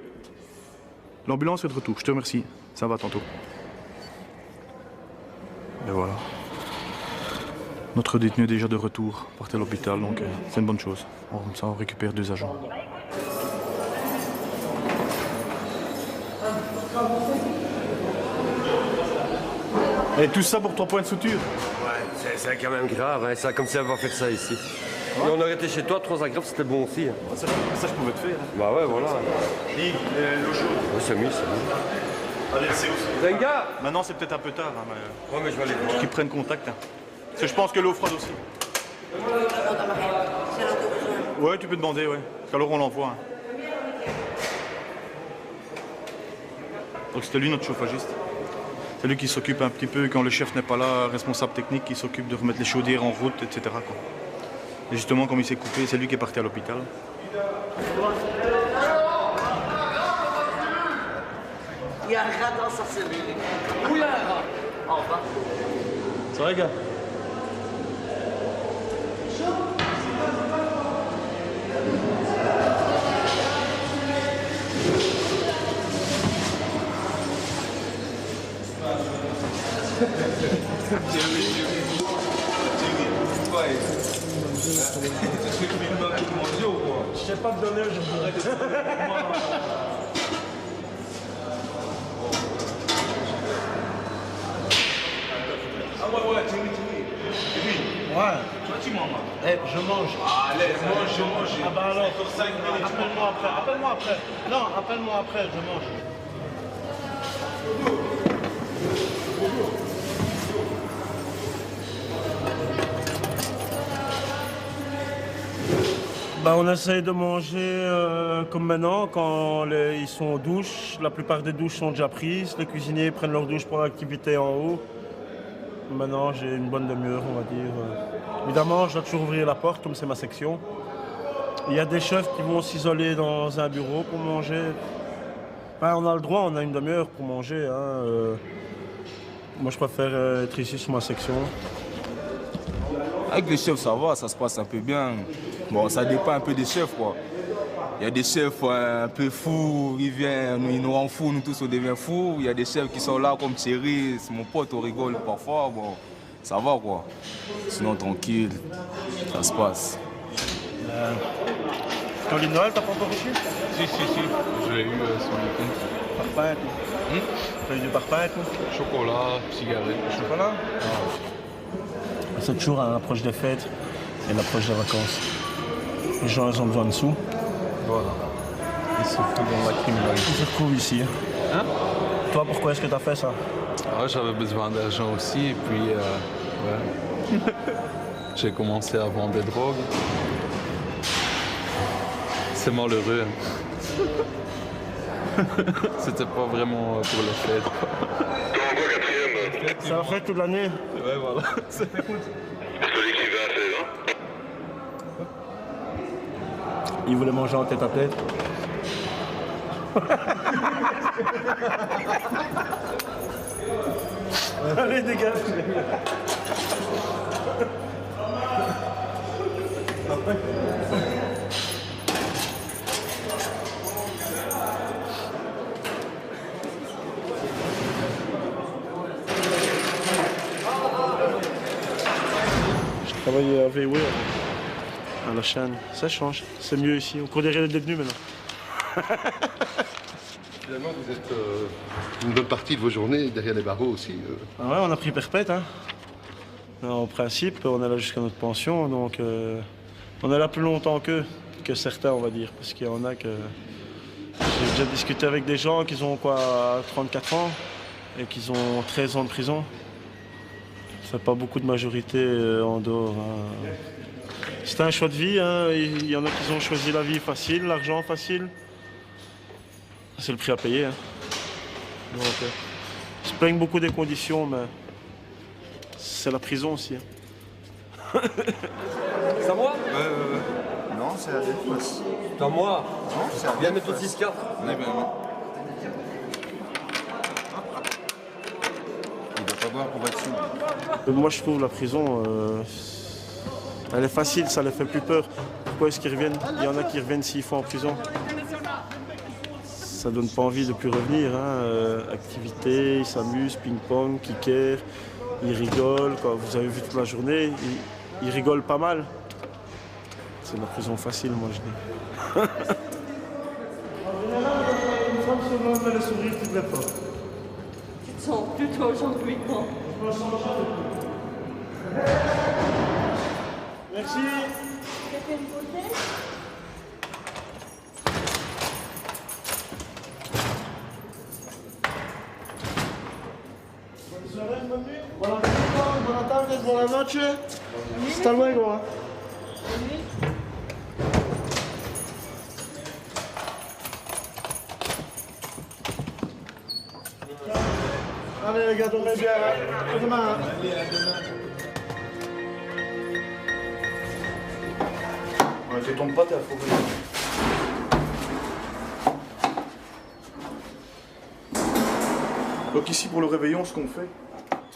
L'ambulance est de retour, je te remercie. Ça va tantôt. Et voilà. Notre détenu est déjà de retour, partait à l'hôpital, donc c'est une bonne chose. Comme ça, on récupère 2 agents. Et tout ça pour 3 points de suture? Ouais, c'est quand même grave, hein. C'est comme si on avait fait ça ici. Et on aurait été chez toi, 3 agrafes, c'était bon aussi. Hein. Ça, je pouvais te faire. Hein. Bah ouais, voilà. Dis, l'eau chaude. Ouais, c'est mieux, c'est mieux. Allez, c'est aussi. Zenga! Maintenant, c'est peut-être un peu tard. Hein, mais... Ouais, mais je vais aller voir. Qu'ils prennent contact. Hein. Parce que je pense que l'eau froide aussi. Ouais, tu peux demander, ouais. Parce qu'alors on l'envoie. Hein. Donc c'était lui notre chauffagiste. C'est lui qui s'occupe un petit peu, quand le chef n'est pas là, responsable technique, qui s'occupe de remettre les chaudières en route, etc. Quoi. Et justement, comme il s'est coupé, c'est lui qui est parti à l'hôpital. Il y a un rat dans sa cellule. Où il y a un rat? En bas. C'est vrai, gars? Je sais pas te donner aujourd'hui. Ah ouais, Thierry. Ouais. Tu manges. Eh, je mange. Allez, je mange. Ah bah alors, appelle-moi après. Appelle-moi après. Non, appelle-moi après, je mange. Bah, on essaye de manger comme maintenant, quand ils sont aux douches. La plupart des douches sont déjà prises. Les cuisiniers prennent leur douche pour l'activité en haut. Maintenant, j'ai une bonne demi-heure, on va dire. Évidemment, je dois toujours ouvrir la porte, comme c'est ma section. Il y a des chefs qui vont s'isoler dans un bureau pour manger. Enfin, on a le droit, on a une demi-heure pour manger. Moi, je préfère être ici sur ma section. Avec les chefs, ça va, ça se passe un peu bien. Bon, ça dépend un peu des chefs, quoi. Il y a des chefs un peu fous, ils nous rendent fous, nous tous on devient fous. Il y a des chefs qui sont là comme Thierry, c'est mon pote, on rigole parfois. Bon, ça va, quoi. Sinon, tranquille, ça se passe. Ton lit de Noël, t'as pas encore reçu? Si, je l'ai eu sur le compte. Parpaing et tout. T'as eu du parpaing et tout? Chocolat, cigarette. Chocolat? C'est toujours à l'approche des fêtes et l'approche des vacances. Les gens, ils ont besoin de sous. Voilà. Ils se foutent dans la criminalité. Ils se retrouvent ici. Hein? Toi, pourquoi est-ce que t'as fait ça? J'avais besoin d'argent aussi et puis j'ai commencé à vendre des drogues. C'est malheureux. C'était pas vraiment pour les fêtes. Ça va faire toute l'année. Ouais, voilà. Il voulait manger en tête à tête. Allez, dégage. Je travaille à VW à la chaîne. Ça change, c'est mieux ici. On court derrière les détenus maintenant. Finalement, vous êtes une bonne partie de vos journées derrière les barreaux aussi. Ah ouais, on a pris perpète. Hein. En principe, on est là jusqu'à notre pension, donc on est là plus longtemps que certains, on va dire. Parce qu'il y en a que... J'ai déjà discuté avec des gens qui ont quoi, 34 ans et qui ont 13 ans de prison. Ça fait pas beaucoup de majorité en dehors. Hein. C'est un choix de vie. Hein. Il y en a qui ont choisi la vie facile, l'argent facile. C'est le prix à payer. Hein. Donc, ils se plaignent beaucoup des conditions, mais c'est la prison aussi. Hein. C'est à moi? Non, c'est à Delphos. C'est à moi? Non, c'est à Viens mettre au 6-4. Il ne doit pas boire pour être sous. Moi, je trouve la prison, elle est facile, ça les fait plus peur. Pourquoi est-ce qu'ils reviennent? Il y en a qui reviennent 6 fois en prison. Ça donne pas envie de plus revenir. Hein. Activité, ils s'amusent, ping-pong, kicker, ils rigolent. Quoi. Vous avez vu toute la journée, ils rigolent pas mal. C'est la prison facile, moi je dis. Une femme se lève le sourire toutes les fois. Tu te sens plutôt aujourd'hui, non? Merci. Bonne soirée, bonne nuit. Buona tarde, buona noche. Hasta luego. Hein. Allez les gars, dormez bien. À demain. Ouais, fais ton pote à la forêt. Donc ici pour le réveillon, ce qu'on fait,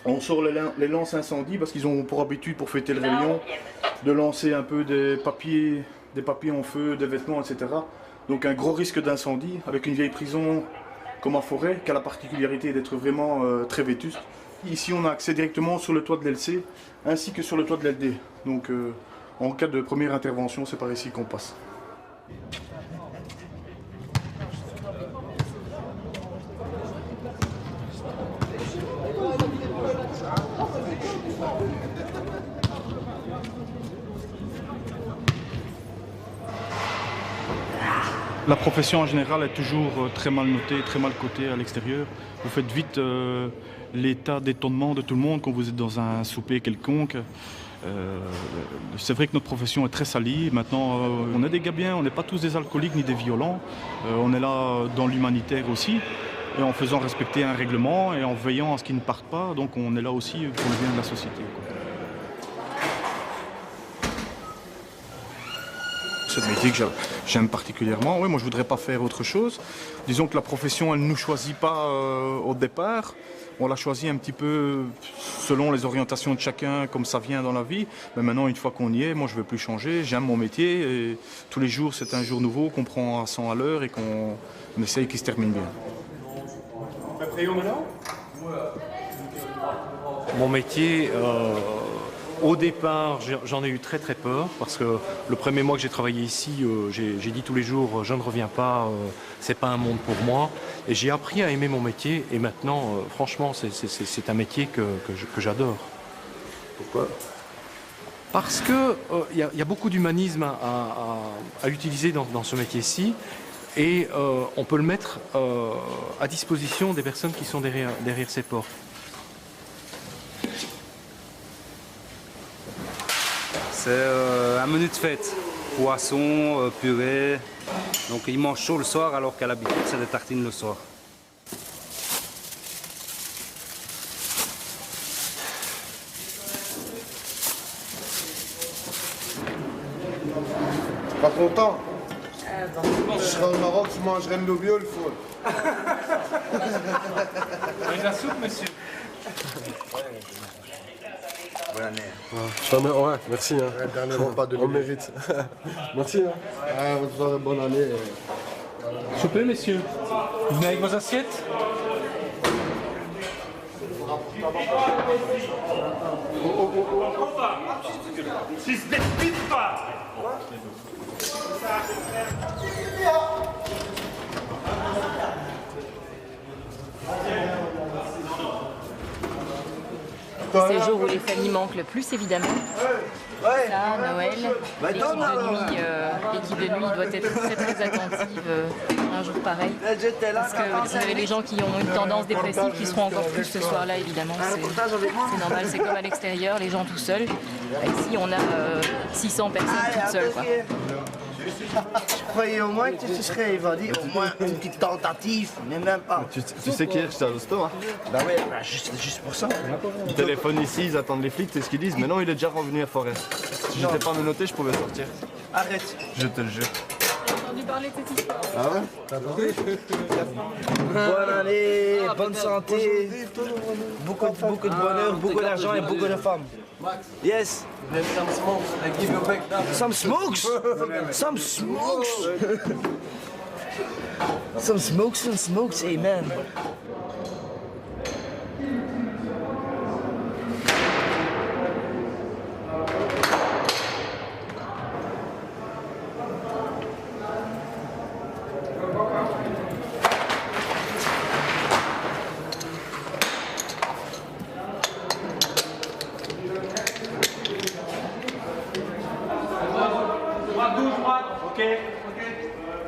on sort les lances incendie parce qu'ils ont pour habitude pour fêter le réveillon de lancer un peu des papiers en feu, des vêtements, etc. Donc un gros risque d'incendie avec une vieille prison comme à Forêt qui a la particularité d'être vraiment très vétuste. ici on a accès directement sur le toit de l'LC ainsi que sur le toit de l'LD. Donc en cas de première intervention, c'est par ici qu'on passe. La profession en général est toujours très mal notée, très mal cotée à l'extérieur. Vous faites vite l'état d'étonnement de tout le monde quand vous êtes dans un souper quelconque. C'est vrai que notre profession est très salie. Maintenant, on est des gars bien, on n'est pas tous des alcooliques ni des violents. On est là dans l'humanitaire aussi, et en faisant respecter un règlement et en veillant à ce qu'ils ne partent pas. Donc on est là aussi pour le bien de la société, quoi. C'est un métier que j'aime particulièrement. Oui, moi je voudrais pas faire autre chose. Disons que la profession, elle ne nous choisit pas au départ. On l'a choisi un petit peu selon les orientations de chacun, comme ça vient dans la vie. Mais maintenant, une fois qu'on y est, moi je ne veux plus changer. J'aime mon métier et tous les jours, c'est un jour nouveau qu'on prend à 100 à l'heure et qu'on essaye qu'il se termine bien. Mon métier, au départ, j'en ai eu très très peur parce que le premier mois que j'ai travaillé ici, j'ai dit tous les jours, je ne reviens pas, c'est pas un monde pour moi. Et j'ai appris à aimer mon métier et maintenant, franchement, c'est un métier que j'adore. Pourquoi? Parce que y a beaucoup d'humanisme à utiliser dans ce métier-ci et on peut le mettre à disposition des personnes qui sont derrière ces portes. C'est un menu de fête. Poisson, purée. Donc ils mangent chaud le soir alors qu'à l'habitude c'est des tartines le soir. Pas content? Je serai au Maroc, je mangerai de bio le four. La soupe, monsieur. Bonne année. Ouais, merci. Hein. Ouais, dernier repas de on mérite. Merci. Hein. Ouais, bonne année. S'il vous plaît, messieurs. Vous venez avec vos assiettes? Si ce n'est pas. C'est le jour où les familles manquent le plus, évidemment. Ça, Noël, l'équipe de nuit doit être très très attentive un jour pareil. Parce que vous avez les gens qui ont une tendance dépressive qui seront encore plus ce soir-là, évidemment. C'est normal, c'est comme à l'extérieur, les gens tout seuls. Ici, on a 600 personnes toutes seules, quoi. Je croyais au moins que tu serais évadé, au moins une petite tentative, mais même pas. Tu sais qu'hier j'étais à l'hosto, hein? Bah ouais, bah juste pour ça. Ils téléphonent ici, ils attendent les flics, c'est ce qu'ils disent. Mais non, il est déjà revenu à Forêt. Si j'étais pas menotté, je pouvais sortir. Arrête. Je te le jure. J'ai entendu parler de cette histoire. Ah ouais? Bonne année, bonne santé, beaucoup de bonheur, beaucoup d'argent et beaucoup de femmes. Yes. Some smokes, I give you back now. Some smokes? Some smokes? Some smokes, amen. Ok.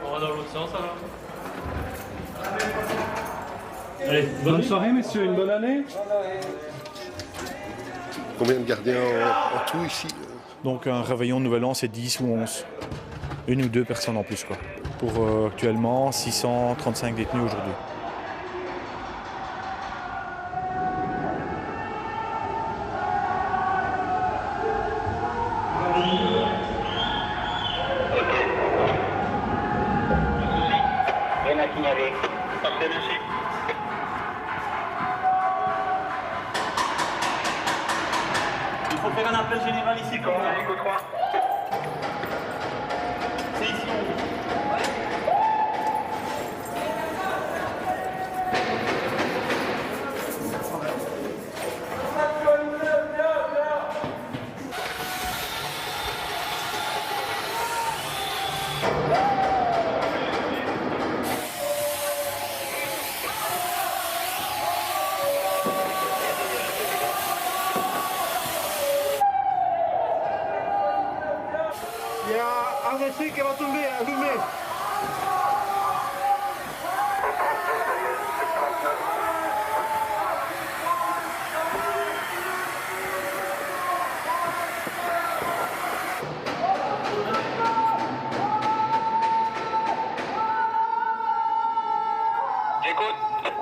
On va dans l'autre sens alors. Allez, bonne soirée messieurs, une bonne année. Combien de gardiens en tout ici? Donc un réveillon de Nouvel An, c'est 10 ou 11. Une ou deux personnes en plus, quoi. Pour actuellement 635 détenus aujourd'hui. Rien à signaler. Parfait, merci. Il faut faire un appel général ici, comme on 3. C'est ici.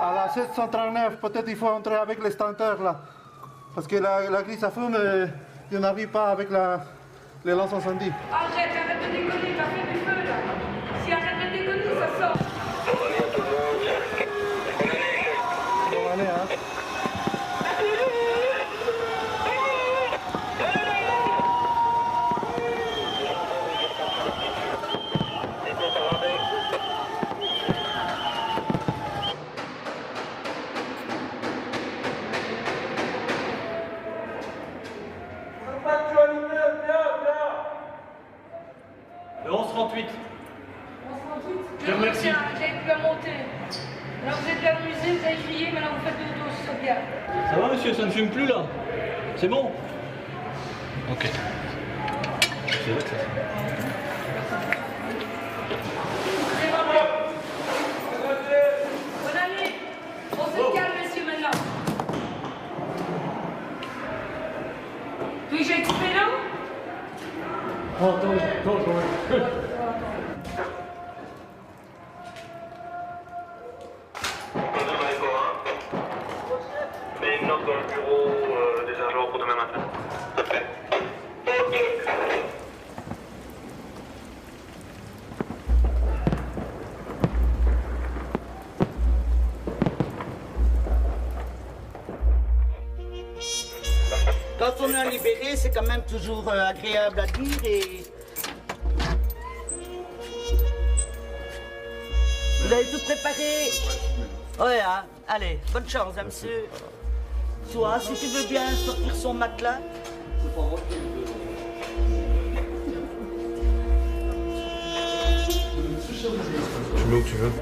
À la 739, peut-être il faut entrer avec les stenteurs là. Parce que la grille ça fume et on n'arrive pas avec les lances incendie. Arrête de déconner, t'as fait du feu là. Si arrête de déconner, ça sort. Bonne année, hein. Le 1138. Je te remercie. J'ai pu à monter. Alors vous êtes amusés, vous avez crié, maintenant vous faites dodo, c'est bien. Ça va monsieur, ça ne fume plus là. C'est bon. Ok. C'est vrai que ça. Bonne année. On se calme, messieurs, maintenant. Puis j'ai coupé l'eau. Attends. Mais une note dans le bureau des agents pour demain matin. Parfait. Quand on est libéré, c'est quand même toujours agréable à dire et... Vous avez tout préparé? Ouais, hein. Allez, bonne chance, hein, monsieur. Toi, si tu veux bien sortir son matelas. Tu mets où tu veux.